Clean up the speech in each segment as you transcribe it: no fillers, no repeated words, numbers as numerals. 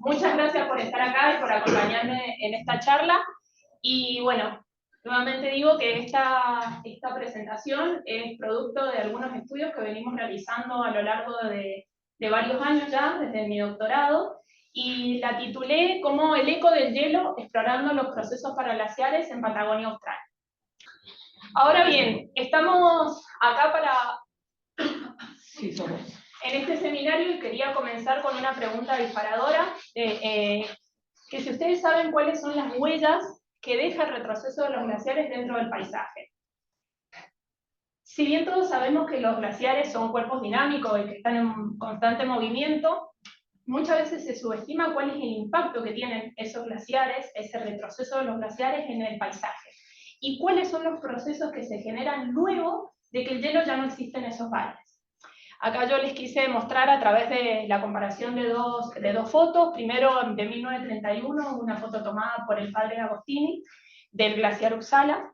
Muchas gracias por estar acá y por acompañarme en esta charla. Y bueno, nuevamente digo que esta presentación es producto de algunos estudios que venimos realizando a lo largo de varios años ya, desde mi doctorado, y la titulé como El eco del hielo, explorando los procesos paraglaciares en Patagonia Austral. Ahora bien, estamos acá en este seminario y quería comenzar con una pregunta disparadora, que si ustedes saben cuáles son las huellas que deja el retroceso de los glaciares dentro del paisaje. Si bien todos sabemos que los glaciares son cuerpos dinámicos y que están en constante movimiento, muchas veces se subestima cuál es el impacto que tienen esos glaciares, ese retroceso de los glaciares en el paisaje, y cuáles son los procesos que se generan luego de que el hielo ya no existe en esos valles. Acá yo les quise mostrar a través de la comparación de dos fotos, primero de 1931, una foto tomada por el padre Agostini, del glaciar Uppsala,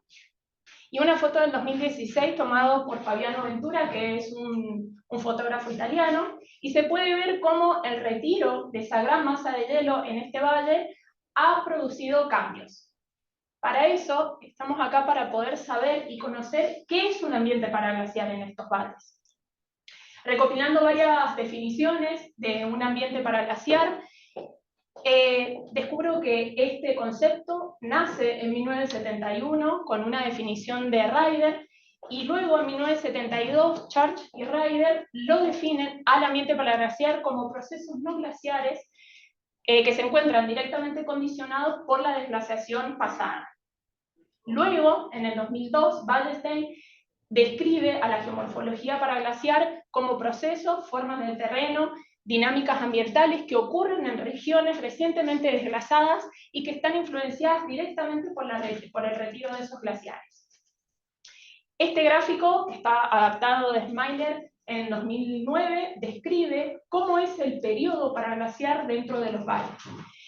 y una foto del 2016 tomada por Fabiano Ventura, que es un fotógrafo italiano, y se puede ver cómo el retiro de esa gran masa de hielo en este valle ha producido cambios. Para eso estamos acá para poder saber y conocer qué es un ambiente paraglaciar en estos valles. Recopilando varias definiciones de un ambiente paraglaciar, descubro que este concepto nace en 1971 con una definición de Ryder, y luego en 1972 Church y Ryder lo definen al ambiente paraglaciar como procesos no glaciares que se encuentran directamente condicionados por la desglaciación pasada. Luego, en el 2002, Wallerstein describe a la geomorfología paraglaciar como procesos, formas del terreno, dinámicas ambientales que ocurren en regiones recientemente desglaciadas y que están influenciadas directamente por el retiro de esos glaciares. Este gráfico, que está adaptado de Smiler en 2009, describe cómo es el periodo paraglaciar dentro de los valles.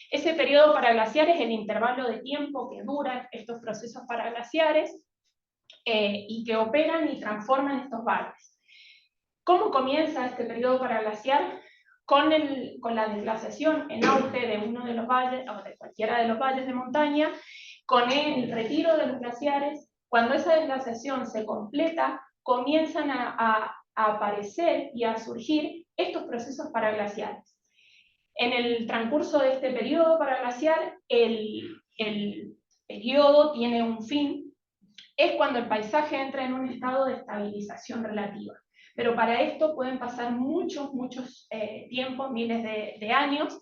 Ese periodo paraglaciar es el intervalo de tiempo que duran estos procesos paraglaciares y que operan y transforman estos valles. ¿Cómo comienza este periodo paraglaciar? Con la desglaciación en auge de uno de los valles, o de cualquiera de los valles de montaña, con el retiro de los glaciares. Cuando esa desglaciación se completa, comienzan a aparecer y a surgir estos procesos paraglaciares. En el transcurso de este periodo paraglaciar, el periodo tiene un fin, es cuando el paisaje entra en un estado de estabilización relativa. Pero para esto pueden pasar muchos tiempos, miles de años,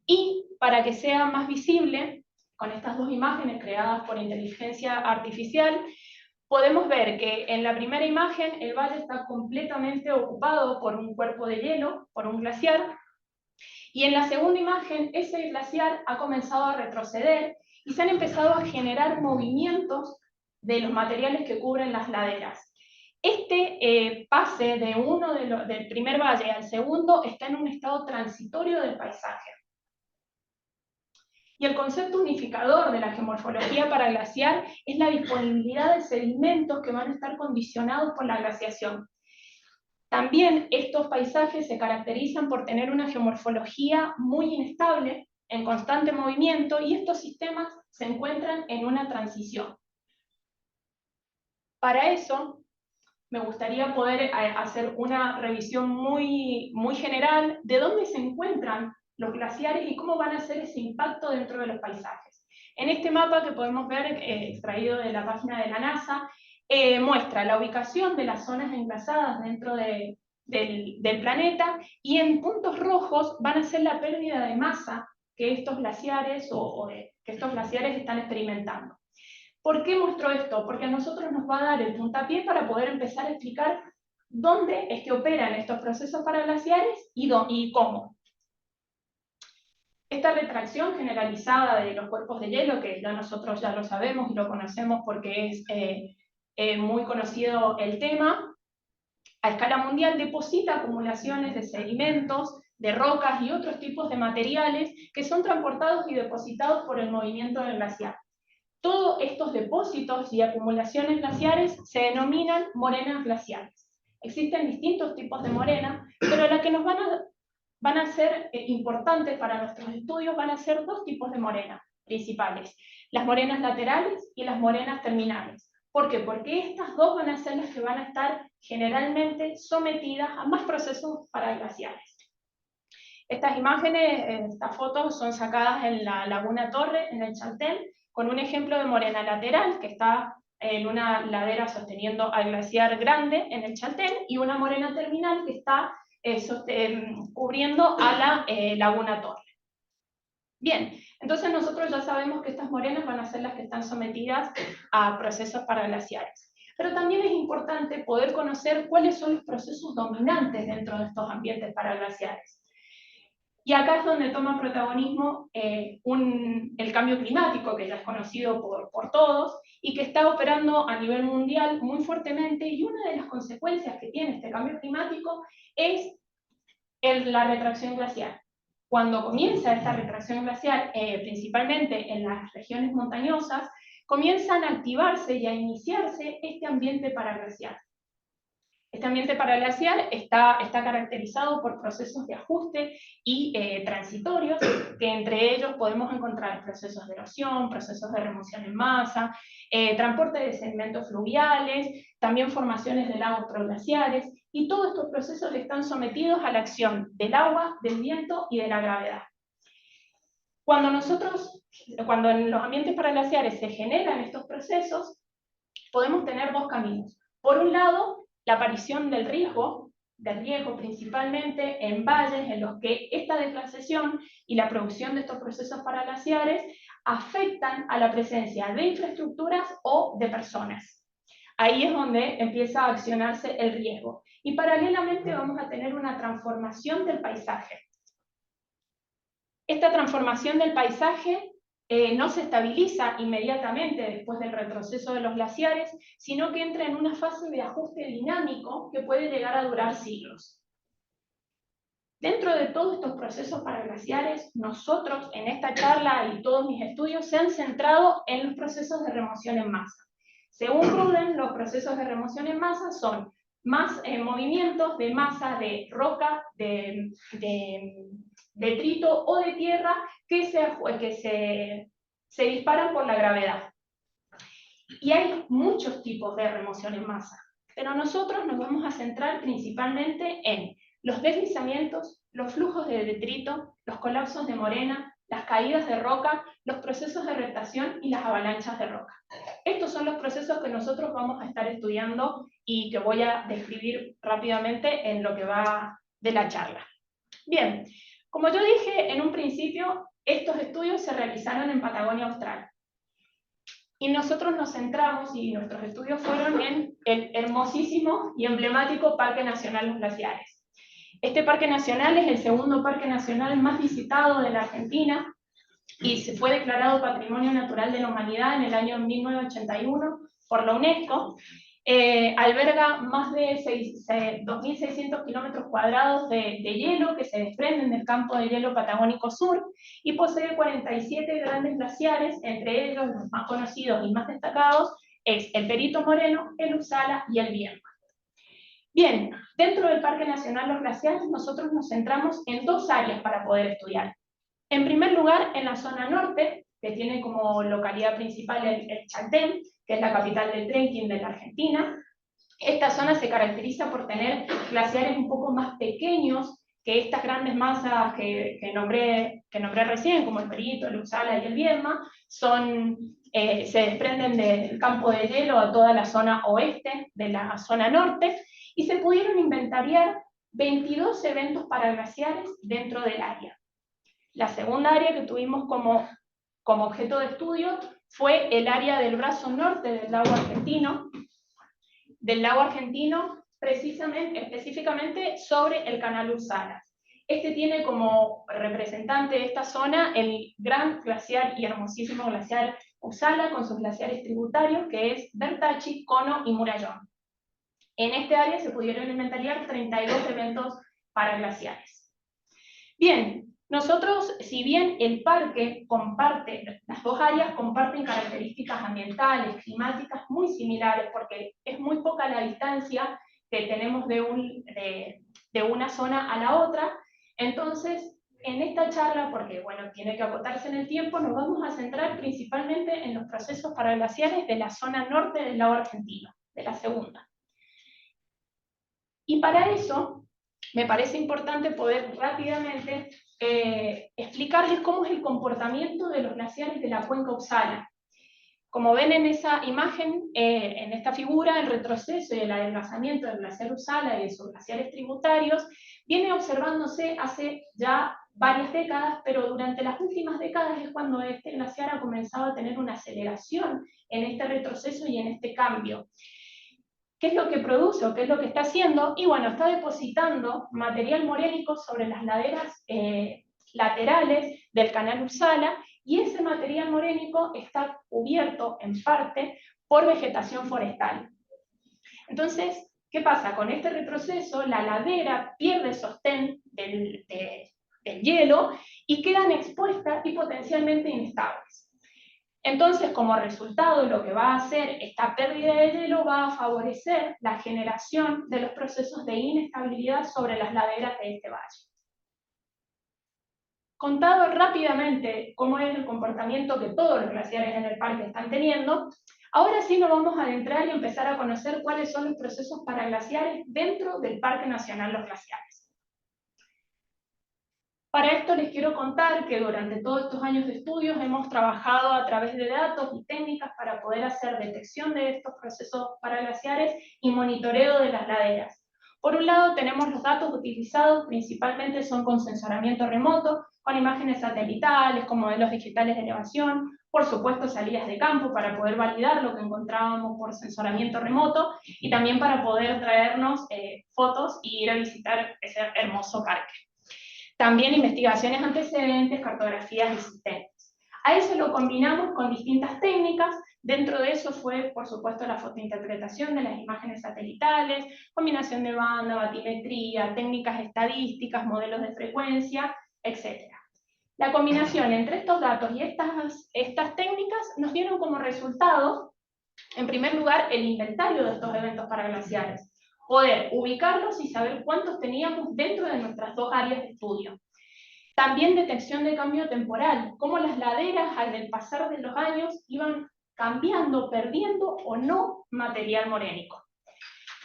y para que sea más visible, con estas dos imágenes creadas por inteligencia artificial, podemos ver que en la primera imagen el valle está completamente ocupado por un cuerpo de hielo, por un glaciar, y en la segunda imagen ese glaciar ha comenzado a retroceder y se han empezado a generar movimientos de los materiales que cubren las laderas. Este pase del primer valle al segundo está en un estado transitorio del paisaje. Y el concepto unificador de la geomorfología paraglaciar es la disponibilidad de sedimentos que van a estar condicionados por la glaciación. También estos paisajes se caracterizan por tener una geomorfología muy inestable, en constante movimiento, y estos sistemas se encuentran en una transición. Para eso, me gustaría poder hacer una revisión muy general de dónde se encuentran los glaciares y cómo van a hacer ese impacto dentro de los paisajes. En este mapa que podemos ver, extraído de la página de la NASA, muestra la ubicación de las zonas enlazadas dentro del planeta, y en puntos rojos van a ser la pérdida de masa que estos glaciares que estos glaciares están experimentando. ¿Por qué muestro esto? Porque a nosotros nos va a dar el puntapié para poder empezar a explicar dónde es que operan estos procesos paraglaciares y cómo. Esta retracción generalizada de los cuerpos de hielo, que ya nosotros ya lo sabemos y lo conocemos porque es muy conocido el tema, a escala mundial deposita acumulaciones de sedimentos, de rocas y otros tipos de materiales que son transportados y depositados por el movimiento del glaciar. Todos estos depósitos y acumulaciones glaciares se denominan morenas glaciares. Existen distintos tipos de morena, pero la que nos van a van a ser importantes para nuestros estudios, van a ser dos tipos de morenas principales, las morenas laterales y las morenas terminales. ¿Por qué? Porque estas dos van a ser las que van a estar generalmente sometidas a más procesos paraglaciares. Estas imágenes, estas fotos son sacadas en la Laguna Torre, en el Chaltén, con un ejemplo de morena lateral que está en una ladera sosteniendo al glaciar Grande en el Chaltén, y una morena terminal que está cubriendo a la Laguna Torre. Bien, entonces nosotros ya sabemos que estas morenas van a ser las que están sometidas a procesos paraglaciares. Pero también es importante poder conocer cuáles son los procesos dominantes dentro de estos ambientes paraglaciares. Y acá es donde toma protagonismo el cambio climático, que ya es conocido por todos, y que está operando a nivel mundial muy fuertemente, y una de las consecuencias que tiene este cambio climático es la retracción glacial. Cuando comienza esta retracción glacial, principalmente en las regiones montañosas, comienzan a activarse y a iniciarse este ambiente paraglacial. Este ambiente paraglacial está caracterizado por procesos de ajuste y transitorios, que entre ellos podemos encontrar procesos de erosión, procesos de remoción en masa, transporte de sedimentos fluviales, también formaciones de lagos proglaciares, y todos estos procesos están sometidos a la acción del agua, del viento y de la gravedad. Cuando en los ambientes paraglaciares se generan estos procesos, podemos tener dos caminos. Por un lado, la aparición del riesgo principalmente en valles en los que esta desglaciación y la producción de estos procesos paraglaciares afectan a la presencia de infraestructuras o de personas. Ahí es donde empieza a accionarse el riesgo. Y paralelamente vamos a tener una transformación del paisaje. Esta transformación del paisaje no se estabiliza inmediatamente después del retroceso de los glaciares, sino que entra en una fase de ajuste dinámico que puede llegar a durar siglos. Dentro de todos estos procesos paraglaciares, nosotros en esta charla y todos mis estudios se han centrado en los procesos de remoción en masa. Según Ruden, los procesos de remoción en masa son más movimientos de masa de roca, de detrito o de tierra que se disparan por la gravedad. Y hay muchos tipos de remoción en masa, pero nosotros nos vamos a centrar principalmente en los deslizamientos, los flujos de detrito, los colapsos de morena, las caídas de roca, los procesos de rectación y las avalanchas de roca. Estos son los procesos que nosotros vamos a estar estudiando y que voy a describir rápidamente en lo que va de la charla. Bien, como yo dije en un principio, estos estudios se realizaron en Patagonia Austral. Y nosotros nos centramos, y nuestros estudios fueron en el hermosísimo y emblemático Parque Nacional Los Glaciares. Este parque nacional es el segundo parque nacional más visitado de la Argentina y se fue declarado Patrimonio Natural de la Humanidad en el año 1981 por la UNESCO. Alberga más de 2.600 kilómetros cuadrados de hielo que se desprenden del campo de hielo patagónico sur y posee 47 grandes glaciares, entre ellos los más conocidos y más destacados es el Perito Moreno, el Uppsala y el Viedma. Bien, dentro del Parque Nacional Los Glaciares nosotros nos centramos en dos áreas para poder estudiar. En primer lugar, en la zona norte, que tiene como localidad principal el Chaltén, que es la capital del trekking de la Argentina. Esta zona se caracteriza por tener glaciares un poco más pequeños que estas grandes masas que nombré recién, como el Perito, el Uppsala y el Viedma, se desprenden del campo de hielo a toda la zona oeste de la zona norte, y se pudieron inventariar 22 eventos paraglaciares dentro del área. La segunda área que tuvimos como objeto de estudio fue el área del brazo norte del lago argentino, específicamente sobre el canal Uppsala. Este tiene como representante de esta zona el gran glaciar y hermosísimo glaciar Uppsala con sus glaciares tributarios, que es Bertachi, Cono y Murallón. En este área se pudieron inventariar 32 eventos paraglaciares. Bien, nosotros, si bien el parque comparte, las dos áreas comparten características ambientales, climáticas muy similares, porque es muy poca la distancia que tenemos de una zona a la otra, Entonces, en esta charla, porque bueno, tiene que acotarse en el tiempo, nos vamos a centrar principalmente en los procesos paraglaciares de la zona norte del lago argentino, de la segunda. Y para eso, me parece importante poder rápidamente explicarles cómo es el comportamiento de los glaciares de la cuenca Uppsala. Como ven en esa imagen, en esta figura, el retroceso y el adelgazamiento del glaciar Uppsala y de sus glaciares tributarios viene observándose hace ya varias décadas, pero durante las últimas décadas es cuando este glaciar ha comenzado a tener una aceleración en este retroceso y en este cambio. ¿Qué es lo que produce o qué es lo que está haciendo? Y bueno, está depositando material morénico sobre las laderas laterales del canal Uppsala, y ese material morénico está cubierto en parte por vegetación forestal. Entonces, ¿qué pasa? Con este retroceso, la ladera pierde sostén del hielo y quedan expuestas y potencialmente inestables. Entonces, como resultado, lo que va a hacer esta pérdida de hielo va a favorecer la generación de los procesos de inestabilidad sobre las laderas de este valle. Contado rápidamente cómo es el comportamiento que todos los glaciares en el parque están teniendo, ahora sí nos vamos a adentrar y empezar a conocer cuáles son los procesos paraglaciares dentro del Parque Nacional Los Glaciares. Para esto les quiero contar que durante todos estos años de estudios hemos trabajado a través de datos y técnicas para poder hacer detección de estos procesos paraglaciares y monitoreo de las laderas. Por un lado tenemos los datos utilizados, principalmente son con sensoramiento remoto, con imágenes satelitales, con modelos digitales de elevación, por supuesto salidas de campo para poder validar lo que encontrábamos por sensoramiento remoto, y también para poder traernos fotos y ir a visitar ese hermoso parque. También investigaciones antecedentes, cartografías existentes. A eso lo combinamos con distintas técnicas. Dentro de eso fue, por supuesto, la fotointerpretación de las imágenes satelitales, combinación de banda, batimetría, técnicas estadísticas, modelos de frecuencia, etc. La combinación entre estos datos y estas técnicas nos dieron como resultado, en primer lugar, el inventario de estos eventos paraglaciares. Poder ubicarlos y saber cuántos teníamos dentro de nuestras dos áreas de estudio. También detección de cambio temporal, cómo las laderas al pasar de los años iban cambiando, perdiendo o no material morénico.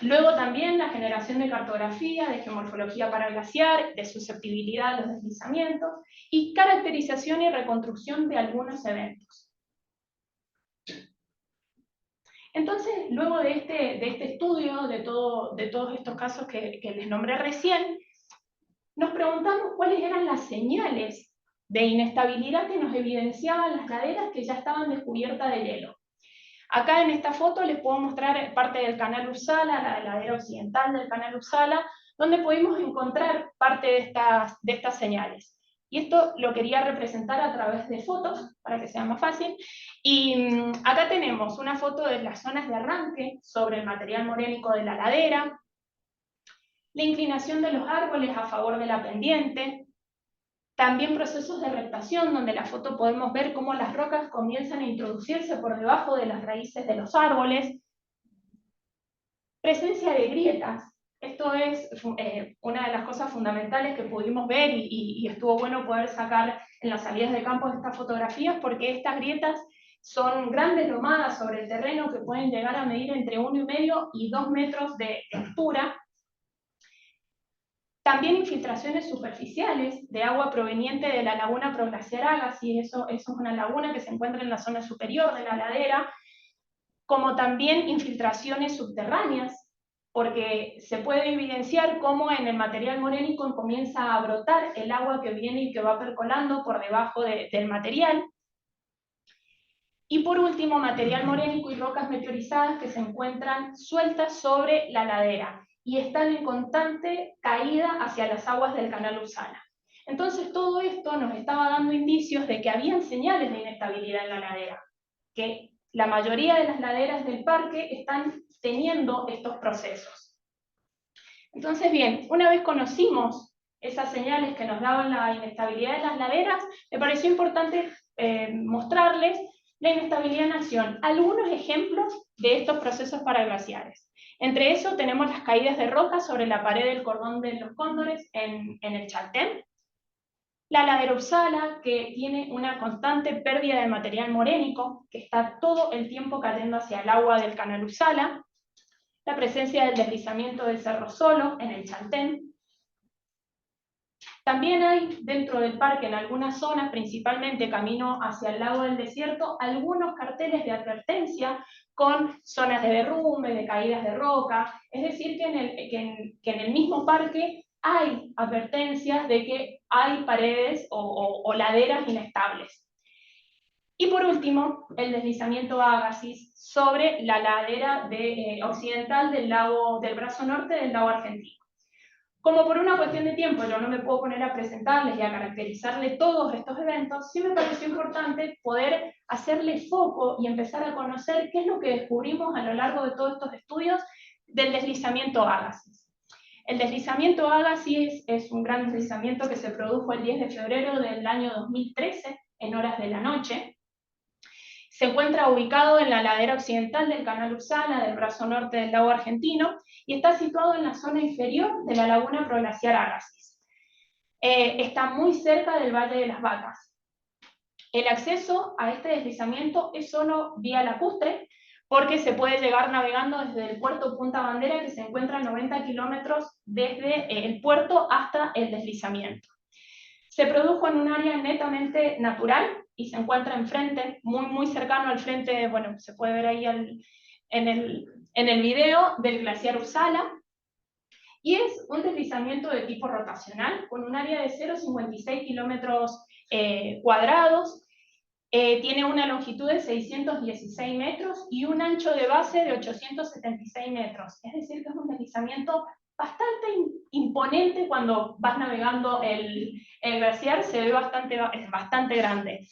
Luego también la generación de cartografía, de geomorfología paraglaciar, de susceptibilidad a los deslizamientos, y caracterización y reconstrucción de algunos eventos. Entonces, luego de este estudio, de todos estos casos que les nombré recién, nos preguntamos cuáles eran las señales de inestabilidad que nos evidenciaban las laderas que ya estaban descubiertas de hielo. Acá en esta foto les puedo mostrar parte del canal Uppsala, la ladera occidental del canal Uppsala, donde pudimos encontrar parte de estas señales. Y esto lo quería representar a través de fotos, para que sea más fácil. Y acá tenemos una foto de las zonas de arranque sobre el material morénico de la ladera, la inclinación de los árboles a favor de la pendiente, también procesos de rectación, donde en la foto podemos ver cómo las rocas comienzan a introducirse por debajo de las raíces de los árboles, presencia de grietas. Esto es una de las cosas fundamentales que pudimos ver y estuvo bueno poder sacar en las salidas de campo de estas fotografías, porque estas grietas son grandes lomadas sobre el terreno que pueden llegar a medir entre 1,5 y 2 metros de altura. También infiltraciones superficiales de agua proveniente de la laguna proglaciar Agassiz, eso es una laguna que se encuentra en la zona superior de la ladera, como también infiltraciones subterráneas, porque se puede evidenciar cómo en el material morénico comienza a brotar el agua que viene y que va percolando por debajo del material. Y por último, material morénico y rocas meteorizadas que se encuentran sueltas sobre la ladera y están en constante caída hacia las aguas del canal Uppsala. Entonces todo esto nos estaba dando indicios de que habían señales de inestabilidad en la ladera, que la mayoría de las laderas del parque están teniendo estos procesos. Entonces bien, una vez conocimos esas señales que nos daban la inestabilidad de las laderas, me pareció importante mostrarles la inestabilidad en acción. Algunos ejemplos de estos procesos paraglaciares. Entre eso tenemos las caídas de roca sobre la pared del cordón de los Cóndores en el Chaltén, la ladera Uppsala, que tiene una constante pérdida de material morénico, que está todo el tiempo cayendo hacia el agua del canal Uppsala, la presencia del deslizamiento del Cerro Solo en el Chaltén. También hay dentro del parque, en algunas zonas, principalmente camino hacia el lago del desierto, algunos carteles de advertencia con zonas de derrumbe, de caídas de roca, es decir, que en el mismo parque hay advertencias de que hay paredes o laderas inestables. Y por último, el deslizamiento Agassiz sobre la ladera occidental del brazo norte del lago Argentino. Como por una cuestión de tiempo yo no me puedo poner a presentarles y a caracterizarle todos estos eventos, sí me pareció importante poder hacerle foco y empezar a conocer qué es lo que descubrimos a lo largo de todos estos estudios del deslizamiento Agassiz. El deslizamiento Agassiz es un gran deslizamiento que se produjo el 10 de febrero del año 2013, en horas de la noche. Se encuentra ubicado en la ladera occidental del canal Uppsala, del brazo norte del lago Argentino, y está situado en la zona inferior de la laguna proglaciar Agassiz. Está muy cerca del Valle de las Vacas. El acceso a este deslizamiento es solo vía lacustre, porque se puede llegar navegando desde el puerto Punta Bandera, que se encuentra a 90 kilómetros desde el puerto hasta el deslizamiento. Se produjo en un área netamente natural y se encuentra enfrente, muy cercano al frente, bueno, se puede ver ahí en el video del glaciar Uppsala, y es un deslizamiento de tipo rotacional, con un área de 0,56 kilómetros cuadrados, tiene una longitud de 616 metros y un ancho de base de 876 metros, es decir, que es un deslizamiento bastante imponente. Cuando vas navegando el glaciar se ve es bastante grande.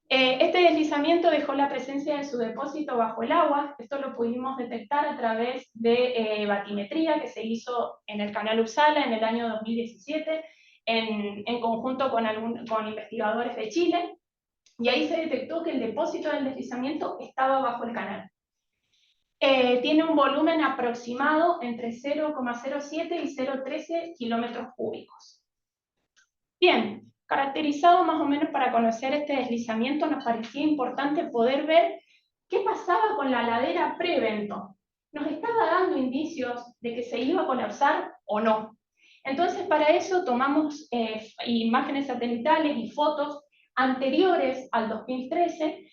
Este deslizamiento dejó la presencia de su depósito bajo el agua. Esto lo pudimos detectar a través de batimetría que se hizo en el canal Uppsala en el año 2017 en conjunto con investigadores de Chile, y ahí se detectó que el depósito del deslizamiento estaba bajo el canal. Tiene un volumen aproximado entre 0,07 y 0,13 kilómetros cúbicos. Bien, caracterizado más o menos para conocer este deslizamiento, nos parecía importante poder ver qué pasaba con la ladera pre-evento. ¿Nos estaba dando indicios de que se iba a colapsar o no? Entonces, para eso tomamos imágenes satelitales y fotos anteriores al 2013,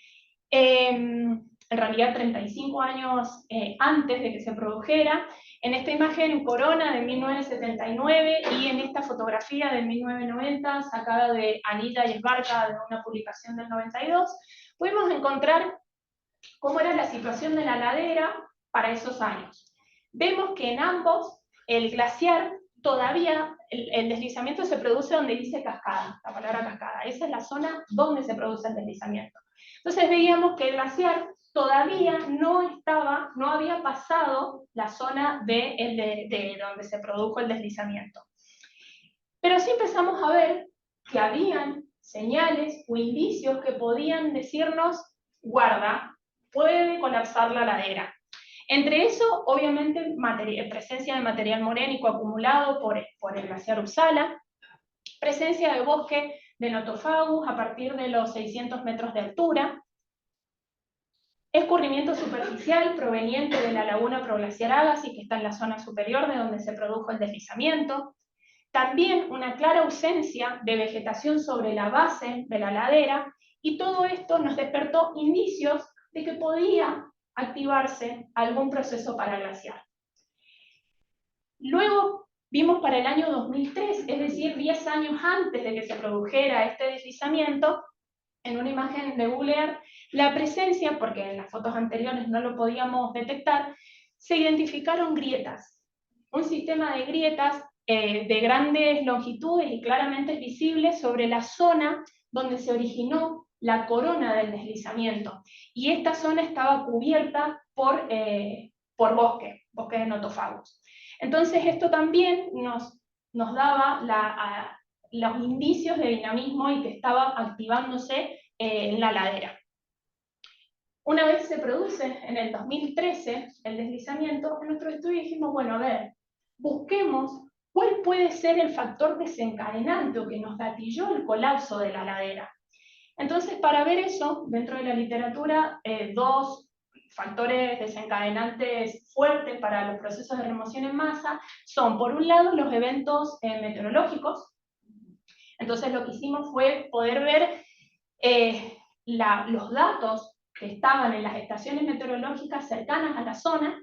en realidad 35 años antes de que se produjera. En esta imagen Corona de 1979 y en esta fotografía de 1990, sacada de Anilla y Esbarca de una publicación del 92, pudimos encontrar cómo era la situación de la ladera para esos años. Vemos que en ambos el glaciar todavía, el deslizamiento se produce donde dice cascada, la palabra cascada. Esa es la zona donde se produce el deslizamiento. Entonces veíamos que el glaciar todavía no había pasado la zona de donde se produjo el deslizamiento. Pero sí empezamos a ver que habían señales o indicios que podían decirnos, guarda, puede colapsar la ladera. Entre eso, obviamente, presencia de material morénico acumulado por el glaciar Uppsala, presencia de bosque de Nothofagus a partir de los 600 metros de altura, escurrimiento superficial proveniente de la laguna proglaciar Agassiz, que está en la zona superior de donde se produjo el deslizamiento, también una clara ausencia de vegetación sobre la base de la ladera, y todo esto nos despertó indicios de que podía activarse algún proceso paraglaciar. Luego vimos para el año 2003, es decir, 10 años antes de que se produjera este deslizamiento, en una imagen de Google Earth, la presencia, porque en las fotos anteriores no lo podíamos detectar, se identificaron grietas, un sistema de grietas de grandes longitudes y claramente visibles sobre la zona donde se originó la corona del deslizamiento. Y esta zona estaba cubierta por bosque de Nothofagus. Entonces esto también nos daba los indicios de dinamismo y que estaba activándose en la ladera. Una vez se produce en el 2013 el deslizamiento, en nuestro estudio dijimos, bueno, a ver, busquemos cuál puede ser el factor desencadenante o que nos gatilló el colapso de la ladera. Entonces, para ver eso, dentro de la literatura, dos factores desencadenantes fuertes para los procesos de remoción en masa son, por un lado, los eventos meteorológicos. Entonces, lo que hicimos fue poder ver los datos que estaban en las estaciones meteorológicas cercanas a la zona,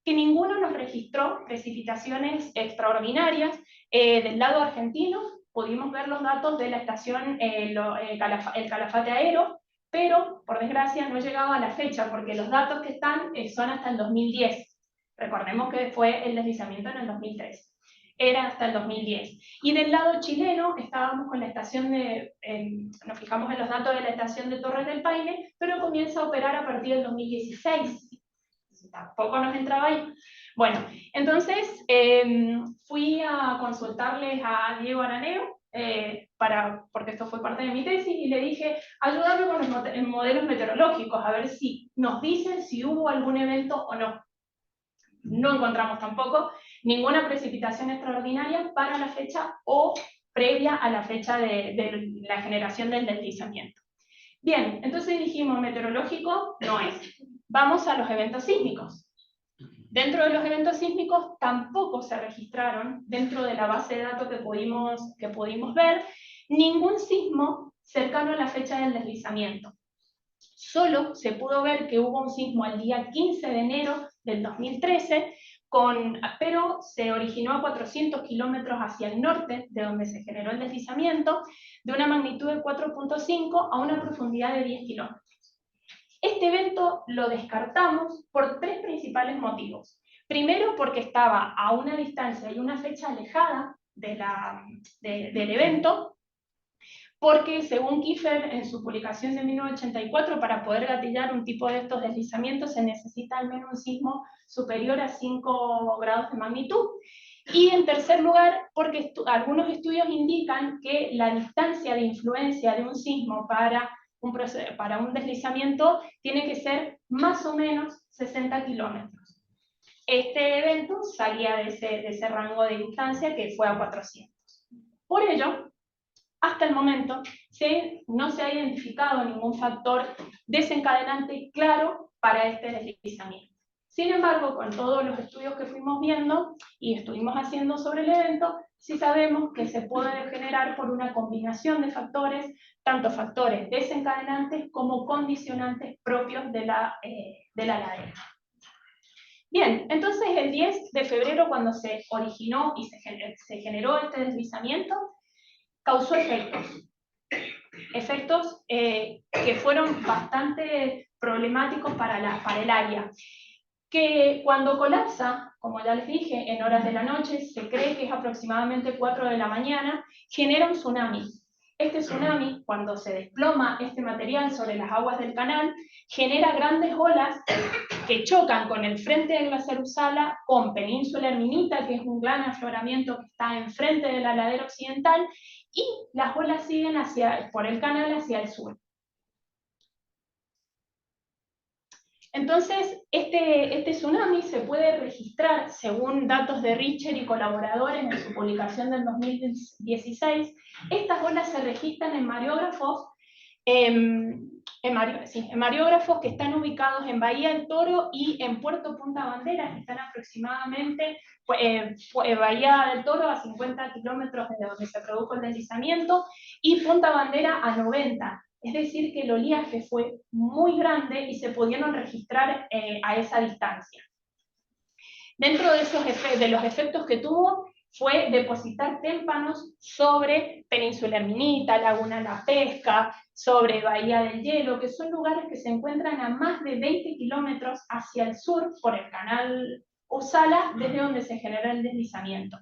que ninguno nos registró precipitaciones extraordinarias. Del lado argentino pudimos ver los datos de la estación el Calafate Aero, pero por desgracia no llegaba a la fecha, porque los datos que están son hasta el 2010. Recordemos que fue el deslizamiento en el 2013. Era hasta el 2010. Y del lado chileno estábamos con la estación nos fijamos en los datos de la estación de Torres del Paine, pero comienza a operar a partir del 2016. Tampoco nos entraba ahí. Bueno, entonces fui a consultarles a Diego Araneo, porque esto fue parte de mi tesis, y le dije, ayúdame con los modelos meteorológicos, a ver si nos dicen si hubo algún evento o no. No encontramos tampoco ninguna precipitación extraordinaria para la fecha o previa a la fecha de la generación del deslizamiento. Bien, entonces dijimos, meteorológico no es. Vamos a los eventos sísmicos. Dentro de los eventos sísmicos tampoco se registraron, dentro de la base de datos que pudimos ver, ningún sismo cercano a la fecha del deslizamiento. Solo se pudo ver que hubo un sismo el día 15 de enero del 2013, pero se originó a 400 kilómetros hacia el norte, de donde se generó el deslizamiento, de una magnitud de 4.5 a una profundidad de 10 kilómetros. Este evento lo descartamos por tres principales motivos. Primero, porque estaba a una distancia y una fecha alejada del evento, porque según Kiefer, en su publicación de 1984, para poder gatillar un tipo de estos deslizamientos se necesita al menos un sismo superior a 5 grados de magnitud. Y en tercer lugar, porque algunos estudios indican que la distancia de influencia de un sismo para un deslizamiento tiene que ser más o menos 60 kilómetros. Este evento salía de ese rango de distancia que fue a 400. Por ello, hasta el momento no se ha identificado ningún factor desencadenante claro para este deslizamiento. Sin embargo, con todos los estudios que fuimos viendo y estuvimos haciendo sobre el evento, sí sabemos que se puede generar por una combinación de factores, tanto factores desencadenantes como condicionantes propios de la ladera. Bien, entonces el 10 de febrero, cuando se originó y se generó este deslizamiento, causó efectos que fueron bastante problemáticos para el área. Que cuando colapsa, como ya les dije, en horas de la noche, se cree que es aproximadamente 4 de la mañana, genera un tsunami. Este tsunami, cuando se desploma este material sobre las aguas del canal, genera grandes olas que chocan con el frente del glaciar Uppsala, con Península Erminita, que es un gran afloramiento que está enfrente de la ladera occidental, y las olas siguen por el canal hacia el sur. Entonces, este tsunami se puede registrar, según datos de Richter y colaboradores en su publicación del 2016, estas olas se registran en mareógrafos, mareógrafos que están ubicados en Bahía del Toro y en Puerto Punta Banderas, que están aproximadamente Bahía del Toro a 50 kilómetros desde donde se produjo el deslizamiento y Punta Bandera a 90. Es decir, que el oleaje fue muy grande y se pudieron registrar a esa distancia. Dentro de los efectos que tuvo fue depositar témpanos sobre Península Erminita, Laguna La Pesca, sobre Bahía del Hielo, que son lugares que se encuentran a más de 20 kilómetros hacia el sur por el canal Uppsala, desde donde se genera el deslizamiento.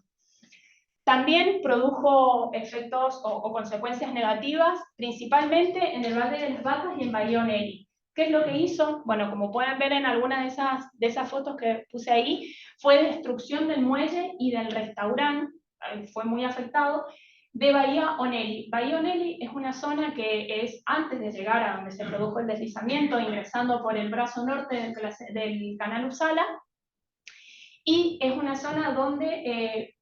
También produjo efectos o consecuencias negativas, principalmente en el Valle de las Vacas y en Bahía Oneri. ¿Qué es lo que hizo? Bueno, como pueden ver en algunas de esas fotos que puse ahí, fue destrucción del muelle y del restaurante, fue muy afectado, de Bahía Onelli. Bahía Onelli es una zona que es antes de llegar a donde se produjo el deslizamiento, ingresando por el brazo norte del canal Uppsala, y es una zona donde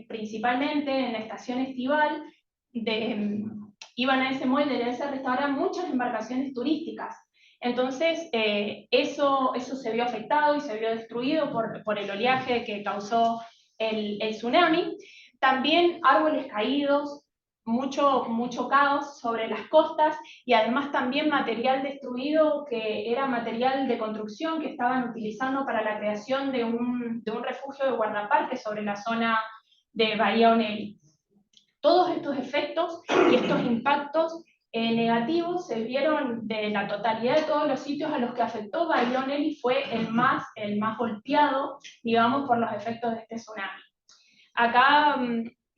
principalmente en la estación estival iban a ese muelle y a ese restaurante muchas embarcaciones turísticas. Entonces eso se vio afectado y se vio destruido por el oleaje que causó el tsunami. También árboles caídos, mucho caos sobre las costas, y además también material destruido que era material de construcción que estaban utilizando para la creación de un refugio de guardaparques sobre la zona de Bahía Onelli. Todos estos efectos y estos impactos negativos se vieron de la totalidad de todos los sitios a los que afectó. Bahía Onelli fue el más golpeado, digamos, por los efectos de este tsunami. Acá,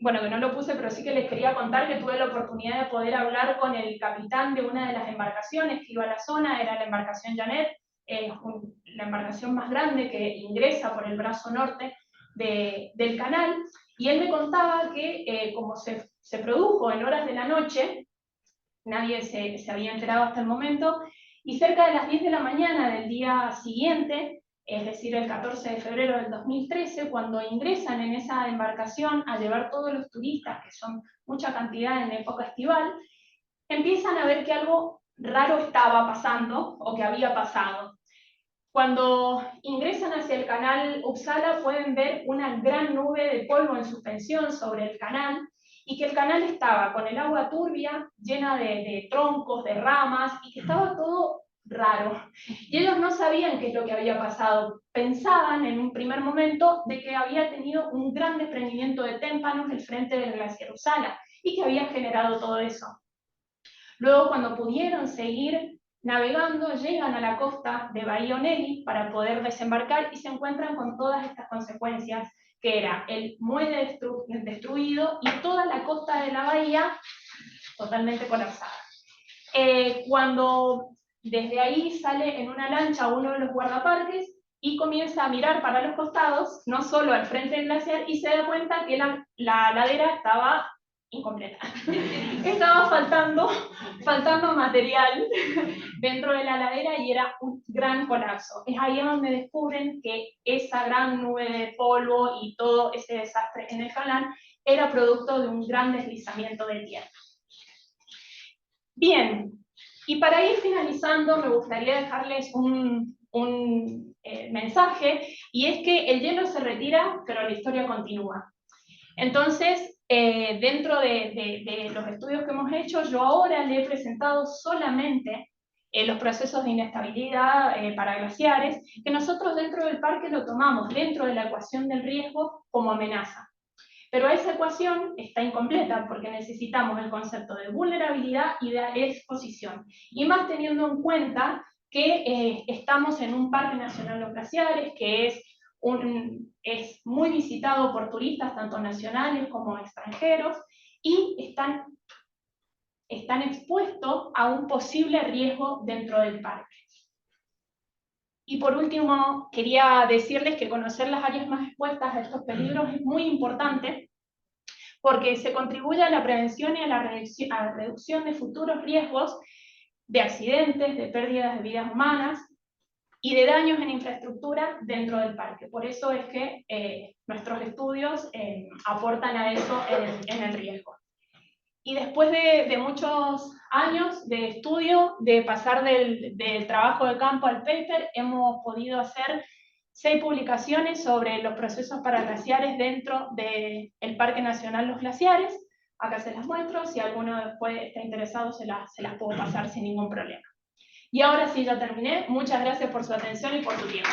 bueno, que no lo puse, pero sí que les quería contar que tuve la oportunidad de poder hablar con el capitán de una de las embarcaciones que iba a la zona, era la embarcación Janet, la embarcación más grande que ingresa por el brazo norte del canal, y él me contaba que como se produjo en horas de la noche, nadie se había enterado hasta el momento, y cerca de las 10 de la mañana del día siguiente, es decir, el 14 de febrero del 2013, cuando ingresan en esa embarcación a llevar todos los turistas, que son mucha cantidad en época estival, empiezan a ver que algo raro estaba pasando, o que había pasado. Cuando ingresan hacia el canal Uppsala pueden ver una gran nube de polvo en suspensión sobre el canal, y que el canal estaba con el agua turbia, llena de troncos, de ramas, y que estaba todo raro. Y ellos no sabían qué es lo que había pasado. Pensaban en un primer momento de que había tenido un gran desprendimiento de témpanos el frente del glaciar Uppsala, y que había generado todo eso. Luego, cuando pudieron seguir navegando, llegan a la costa de Bahía Onelli para poder desembarcar y se encuentran con todas estas consecuencias, que era el muelle destruido y toda la costa de la bahía totalmente colapsada. Cuando desde ahí sale en una lancha uno de los guardaparques y comienza a mirar para los costados, no solo al frente del glaciar, y se da cuenta que la ladera estaba incompleta. Estaba faltando material dentro de la ladera y era un gran colapso. Es ahí donde descubren que esa gran nube de polvo y todo ese desastre en el canal era producto de un gran deslizamiento de tierra. Bien, y para ir finalizando me gustaría dejarles un mensaje, y es que el hielo se retira, pero la historia continúa. Entonces, dentro de los estudios que hemos hecho, yo ahora le he presentado solamente los procesos de inestabilidad para glaciares, que nosotros dentro del parque lo tomamos dentro de la ecuación del riesgo como amenaza. Pero esa ecuación está incompleta porque necesitamos el concepto de vulnerabilidad y de exposición. Y más teniendo en cuenta que estamos en un Parque Nacional de los Glaciares, que es muy visitado por turistas, tanto nacionales como extranjeros, y están expuestos a un posible riesgo dentro del parque. Y por último, quería decirles que conocer las áreas más expuestas a estos peligros es muy importante, porque se contribuye a la prevención y a la reducción de futuros riesgos de accidentes, de pérdidas de vidas humanas y de daños en infraestructura dentro del parque. Por eso es que nuestros estudios aportan a eso en el riesgo. Y después de muchos años de estudio, de pasar del trabajo de campo al paper, hemos podido hacer 6 publicaciones sobre los procesos paraglaciares dentro del Parque Nacional Los Glaciares. Acá se las muestro, si alguno después está interesado se las puedo pasar sin ningún problema. Y ahora sí, ya terminé. Muchas gracias por su atención y por su tiempo.